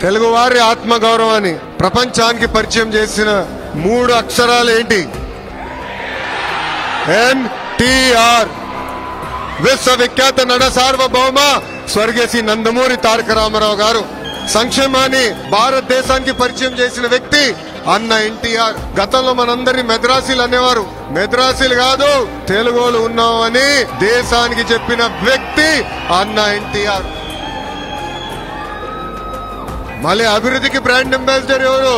తెలుగువారి ఆత్మగౌరవాన్ని ప్రపంచానికి పరిచయం చేసిన 3 అక్షరాలు ఏంటి? ఎన్టీఆర్. విశ్వవిఖ్యాత నట సార్వభౌమ స్వర్గీయ శ్రీ నందమూరి తారక రామారావు గారు. సంక్షేమాన్ని భారతదేశానికి పరిచయం చేసిన వ్యక్తి అన్న ఎన్టీఆర్. గతంలో మనందరినీ మెద్రాసీలు అనేవారు. మెద్రాసీలు కాదు, తెలుగులు ఉన్నామని దేశానికి చెప్పిన వ్యక్తి అన్న ఎన్టీఆర్. మళ్ళీ అభివృద్ధికి బ్రాండ్ అంబాసిడర్ ఎవరు?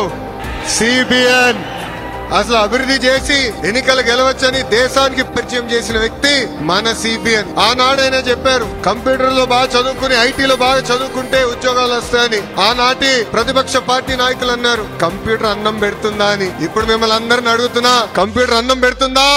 సిబిఎన్. అసలు అభివృద్ధి చేసి ఎన్నికలు గెలవచ్చని దేశానికి పరిచయం చేసిన వ్యక్తి మన సిబిఎన్. ఆనాడైనా చెప్పారు, కంప్యూటర్ లో బాగా చదువుకుని ఐటీలో బాగా చదువుకుంటే ఉద్యోగాలు వస్తాయని. ఆనాటి ప్రతిపక్ష పార్టీ నాయకులు అన్నారు, కంప్యూటర్ అన్నం పెడుతుందా అని. ఇప్పుడు మిమ్మల్ని అందరిని అడుగుతున్నా, కంప్యూటర్ అన్నం పెడుతుందా?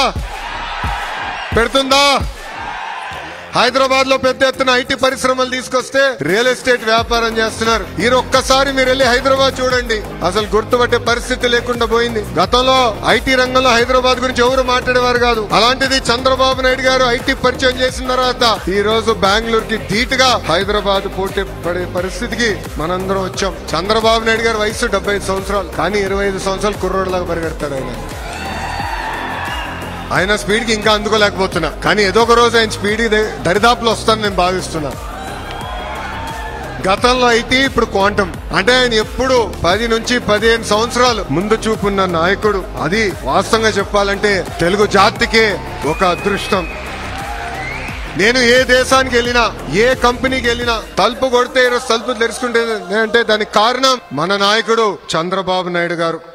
హైదరాబాద్ లో పెద్ద ఎత్తున ఐటీ పరిశ్రమలు తీసుకొస్తే రియల్ ఎస్టేట్ వ్యాపారం చేస్తున్నారు. ఈ ఒక్కసారి మీరు వెళ్ళి హైదరాబాద్ చూడండి, అసలు గుర్తుపట్టే పరిస్థితి లేకుండా పోయింది. గతంలో ఐటీ రంగంలో హైదరాబాద్ గురించి ఎవరు మాట్లాడేవారు కాదు. అలాంటిది చంద్రబాబు నాయుడు గారు ఐటీ పరిచయం చేసిన తర్వాత ఈ రోజు బెంగళూరుకి ధీటుగా హైదరాబాద్ పోటీ పడే పరిస్థితికి మనందరం వచ్చాం. చంద్రబాబు నాయుడు గారి వయసు 75 సంవత్సరాలు, కానీ 25 సంవత్సరాలు కుర్రోడ్లాగా పరిగెడతాడు ఆయన స్పీడ్ కి ఇంకా అందుకోలేకపోతున్నా. కానీ ఏదో ఒక రోజు ఆయన స్పీడ్ దరిదాపులో వస్తానని నేను భావిస్తున్నా. గతంలో ఐటీ, ఇప్పుడు క్వాంటం. అంటే ఆయన ఎప్పుడు 10 నుంచి 15 సంవత్సరాలు ముందు చూపున్న నాయకుడు. అది వాస్తవంగా చెప్పాలంటే తెలుగు జాతికే ఒక అదృష్టం. నేను ఏ దేశానికి వెళ్ళినా, ఏ కంపెనీకి వెళ్ళినా తలుపు కొడితే ఈరోజు తలుపు తెరుచుకుంటే అంటే దానికి కారణం మన నాయకుడు చంద్రబాబు నాయుడు గారు.